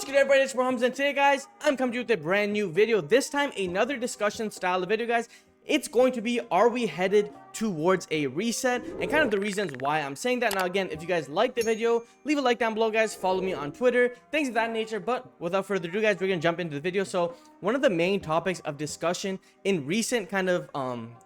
What's good, everybody? It's Mohammed, and today, guys, I'm coming to you with a brand new video. This time, another discussion style of video, guys. It's going to be, are we headed towards a reset, and kind of the reasons why I'm saying that. Now, again, if you guys like the video, leave a like down below, guys. Follow me on Twitter, things of that nature. But without further ado, guys, we're gonna jump into the video. So one of the main topics of discussion in recent kind of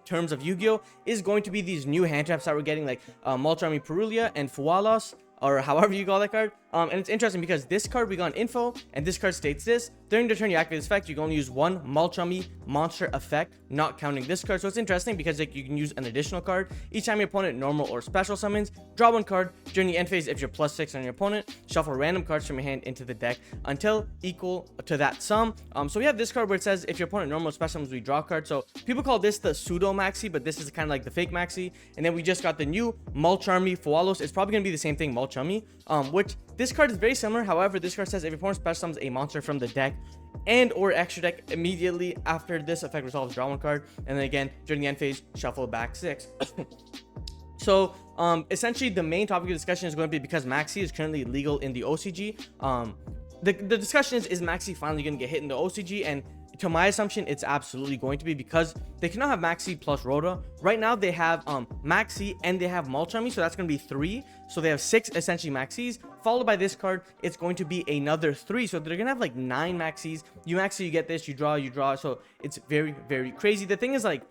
terms of Yugioh is going to be these new hand traps that we're getting, like Multi-Army Perulia and Fualos, or however you call that card. And it's interesting because this card we got in info, and this card states this: during the turn you activate this effect, you can only use one Multi-Army monster effect, not counting this card. So it's interesting because like you can use an additional card each time your opponent normal or special summons. Draw one card during the end phase. If you're +6 on your opponent, shuffle random cards from your hand into the deck until equal to that sum. So we have this card where it says if your opponent normal or special summons, we draw a card. So people call this the pseudo maxi, but this is kind of like the fake maxi. And then we just got the new Multi-Army Fualos. It's probably gonna be the same thing, Multi-Army, which this card is very similar. However, this card says if your opponent special summons a monster from the deck and or extra deck immediately after this effect resolves, draw one card, and then again during the end phase, shuffle back 6. So essentially the main topic of discussion is going to be, because maxi is currently legal in the OCG, the discussion is maxi finally going to get hit in the OCG? And to my assumption, it's absolutely going to be, because they cannot have maxi plus Rhoda. Right now they have maxi and they have Multi-Army, so that's going to be 3. So they have 6 essentially maxis, followed by this card. It's going to be another 3, so they're gonna have like 9 maxis. You maxi, you get this, you draw. So it's very, very crazy. The thing is, like,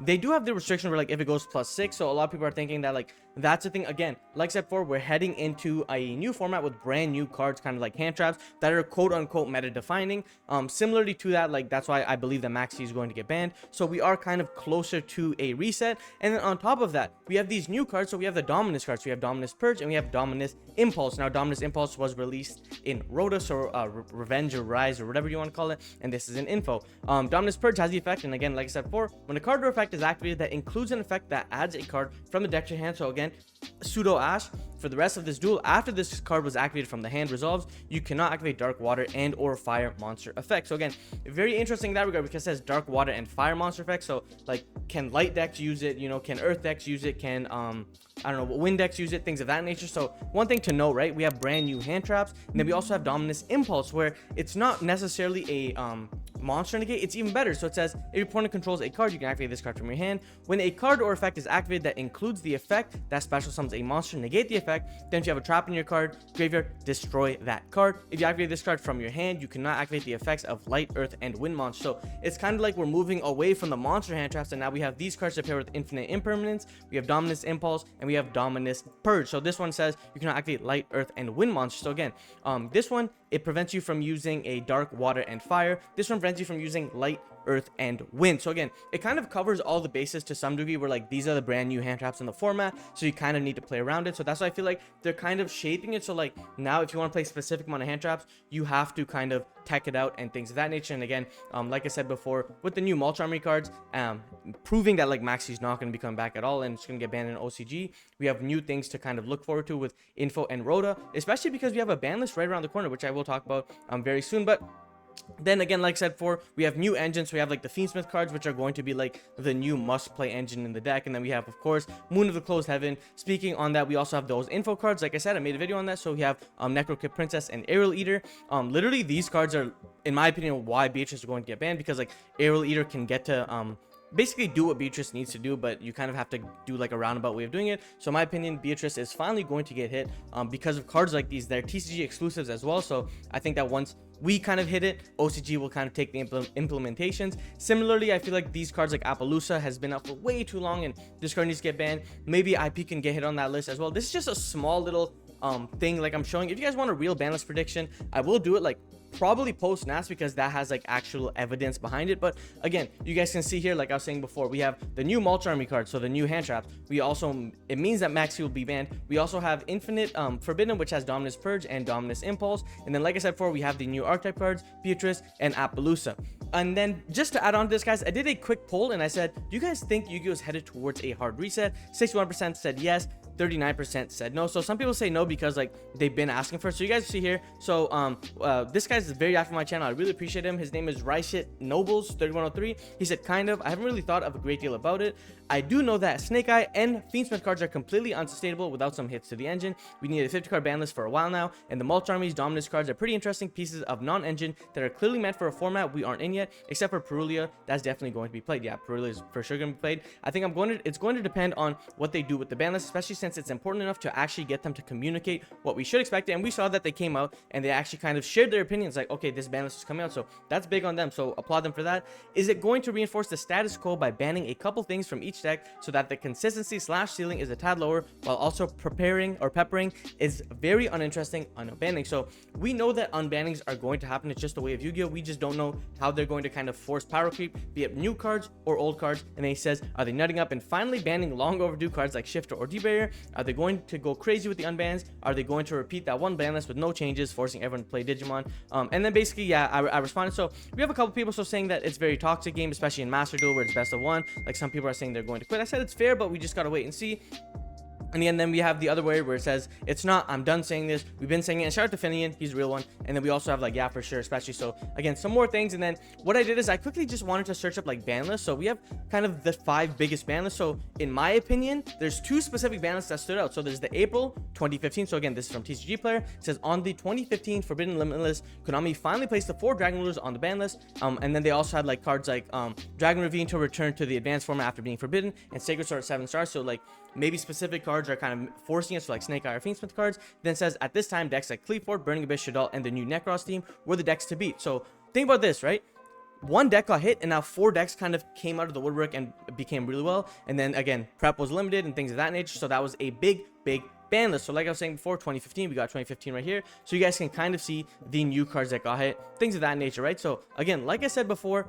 they do have the restriction where like if it goes +6, so a lot of people are thinking that like that's the thing. Again, like I said before, we're heading into a new format with brand new cards, kind of like hand traps that are quote unquote meta defining. Similarly to that, like that's why I believe that maxi is going to get banned. So we are kind of closer to a reset. And then on top of that, we have these new cards. So we have the Dominus cards. We have Dominus Purge and we have Dominus Impulse. Now Dominus Impulse was released in Rhoda, so Revenge or Rise or whatever you want to call it, and this is in info. Dominus Purge has the effect, and again, like I said before, when a card or effect is activated that includes an effect that adds a card from the deck to your hand, so again, pseudo Ash, for the rest of this duel, after this card was activated from the hand resolves, you cannot activate Dark Water and or Fire monster effects. So again, very interesting in that regard, because it says Dark Water and Fire monster effects. So like, can light decks use it, you know, can earth decks use it, can I don't know, wind decks use it, things of that nature. So one thing to know, right, we have brand new hand traps, and then we also have Dominus Impulse, where it's not necessarily a monster negate, it's even better. So it says if your opponent controls a card, you can activate this card from your hand. When a card or effect is activated that includes the effect that special summons a monster, negate the effect. Then if you have a trap in your card graveyard, destroy that card. If you activate this card from your hand, you cannot activate the effects of light, earth, and wind monsters. So it's kind of like we're moving away from the monster hand traps, and now we have these cards to pair with infinite impermanence. We have Dominus Impulse and we have Dominus Purge. So this one says you cannot activate light, earth, and wind monsters. So again, this one, it prevents you from using a dark, water, and fire. This one prevents you from using light, earth, and wind. So again, it kind of covers all the bases to some degree, where like these are the brand new hand traps in the format, so you kind of need to play around it. So that's why I feel like they're kind of shaping it. So like now, if you want to play specific amount of hand traps, you have to kind of tech it out and things of that nature. And again, like I said before, with the new Multi-Army cards, proving that like maxi is not going to be coming back at all and it's going to get banned in OCG, we have new things to kind of look forward to with info and Rhoda, especially because we have a ban list right around the corner, which I will talk about very soon. But then again, like I said before, we have new engines. We have like the Fiendsmith cards, which are going to be like the new must-play engine in the deck. And then we have, of course, Moon of the Closed Heaven. Speaking on that, we also have those info cards. Like I said, I made a video on that. So we have Necrokid Princess and Aerial Eater. Literally, these cards are, in my opinion, why Beatrice is going to get banned, because like Aerial Eater can get to basically do what Beatrice needs to do, but you kind of have to do like a roundabout way of doing it. So in my opinion, Beatrice is finally going to get hit because of cards like these. They're TCG exclusives as well, so I think that once we kind of hit it, OCG will kind of take the implementations. Similarly, I feel like these cards like Appaloosa has been up for way too long, and this card needs to get banned. Maybe IP can get hit on that list as well. This is just a small little thing like I'm showing. If you guys want a real ban list prediction, I will do it like probably post NAS, because that has like actual evidence behind it. But again, you guys can see here, like I was saying before, we have the new Multi-Army cards, so the new hand traps. We also, it means that maxi will be banned. We also have Infinite Forbidden, which has Dominus Purge and Dominus Impulse. And then like I said before, we have the new archetype cards, Beatrice and Appaloosa. And then just to add on to this, guys, I did a quick poll and I said, do you guys think Yu-Gi-Oh is headed towards a hard reset? 61% said yes, 39% said no. So some people say no because like they've been asking for it. So you guys see here. So this guy's very active on my channel. I really appreciate him. His name is Ryshit Nobles 3103. He said, kind of, I haven't really thought of a great deal about it. I do know that Snake Eye and Fiendsmith cards are completely unsustainable without some hits to the engine. We need a 50 card ban list for a while now, and the Mulch Army's Dominance cards are pretty interesting pieces of non-engine that are clearly meant for a format we aren't in yet, except for Perulia. That's definitely going to be played. Yeah, Perulia is for sure going to be played. I think it's going to depend on what they do with the ban list, especially since it's important enough to actually get them to communicate what we should expect. And we saw that they came out and they actually kind of shared their opinions, like, okay, this ban list is coming out, so that's big on them, so applaud them for that. Is it going to reinforce the status quo by banning a couple things from each deck so that the consistency / ceiling is a tad lower, while also peppering is very uninteresting on unbanning? So we know that unbannings are going to happen. It's just the way of Yu-Gi-Oh. We just don't know how they're going to kind of force power creep, be it new cards or old cards. And then he says, are they nutting up and finally banning long overdue cards like Shifter or D-Barrier? Are they going to go crazy with the unbans? Are they going to repeat that one ban list with no changes, forcing everyone to play Digimon? And then basically, yeah, I responded. So we have a couple people saying that it's very toxic game, especially in Master Duel where it's best of one. Like some people are saying they're going to quit. I said it's fair, but we just gotta wait and see. And then we have the other way where it says, it's not, I'm done saying this, we've been saying it. And shout out to Finian, he's a real one. And then we also have like, yeah, for sure, especially. So again, some more things. And then what I did is I quickly just wanted to search up like ban lists. So we have kind of the 5 biggest ban lists. So in my opinion, there's 2 specific ban lists that stood out. So there's the April 2015. So again, this is from TCG Player. It says, on the 2015 Forbidden Limitless, Konami finally placed the 4 Dragon Rulers on the ban list. And then they also had like cards like Dragon Ravine to return to the advanced format after being forbidden, and Sacred Sword 7 stars. So like maybe specific cards are kind of forcing us to like Snake Eye or Fiendsmith cards. Then says, at this time, decks like Cleavefort, Burning Abyss, Shaddoll, and the new Necros team were the decks to beat. So think about this, right? One deck got hit, and now 4 decks kind of came out of the woodwork and became really well. And then again, prep was limited and things of that nature. So that was a big ban list. So like I was saying before, 2015, we got 2015 right here. So you guys can kind of see the new cards that got hit, things of that nature, right? So again, like I said before,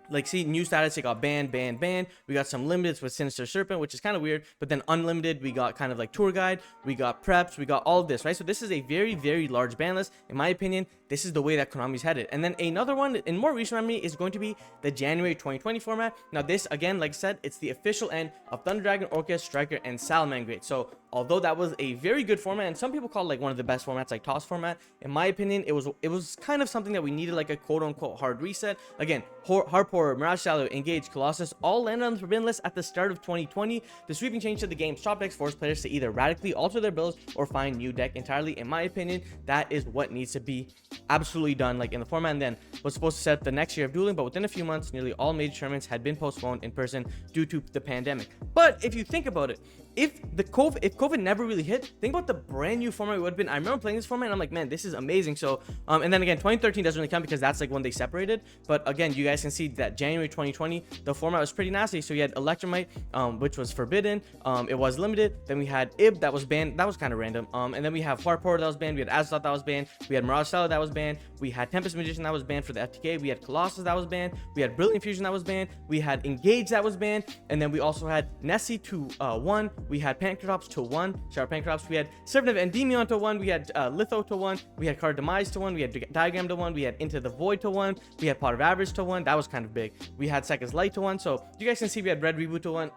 like, see, new status, it got banned. We got some limiteds with Sinister Serpent, which is kind of weird. But then unlimited, we got kind of like Tour Guide. We got preps. We got all of this, right? So this is a very, very large ban list. In my opinion, this is the way that Konami's headed. And then another one in more recent memory is going to be the January 2020 format. Now this, again, like I said, it's the official end of Thunder Dragon, Orcus, Striker, and Salamangreat. So although that was a very good format, and some people call it like one of the best formats, like Toss format, in my opinion, it was kind of something that we needed, like a quote-unquote hard reset. Again, Harpor, Mirage Shadow, Engage, Colossus all landed on the Forbidden list at the start of 2020. The sweeping change to the game's top decks forced players to either radically alter their builds or find new deck entirely. In my opinion, that is what needs to be absolutely done, like in the format. And then was supposed to set the next year of dueling, but within a few months, nearly all major tournaments had been postponed in person due to the pandemic. But if you think about it, if COVID never really hit, think about the brand new format it would have been. I remember playing this format and I'm like, man, this is amazing. So and then again, 2013 doesn't really count because that's like when they separated. But again, you guys can see that January 2020, the format was pretty nasty. So you had Electromite, which was forbidden. It was limited. Then we had Ib that was banned. That was kind of random. And then we have Harpor that was banned. We had Azeroth that was banned. We had Mirage Shadow that was banned. We had Tempest Magician that was banned for the FTK. We had Colossus that was banned. We had Brilliant Fusion that was banned. We had Engage that was banned. And then we also had Nessie to 1. We had Pancratops to 1. Shout out Pancratops. We had Serpent of Endymion to 1. We had Litho to 1. We had Card Demise to 1. We had Diagram to 1. We had Into the Void to 1. We had Pot of Average to 1. That was kind of big. We had Seconds Light to 1. So you guys can see we had Red Reboot to 1.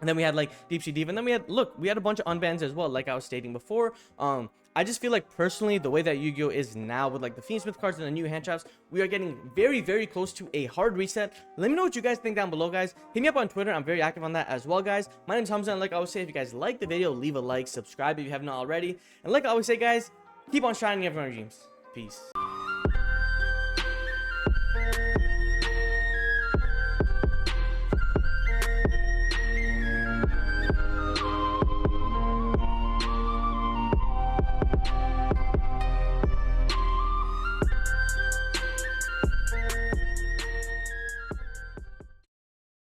And then we had like Deep Sea Diva. And then we had a bunch of unbans as well, like I was stating before. I just feel like personally, the way that Yu-Gi-Oh is now with like the Fiendsmith cards and the new hand traps, we are getting very, very close to a hard reset. Let me know what you guys think down below, guys. Hit me up on Twitter. I'm very active on that as well, guys. My name's Hamza, and like I always say, if you guys like the video, leave a like, subscribe if you have not already. And like I always say, guys, keep on shining everyone's dreams. Peace.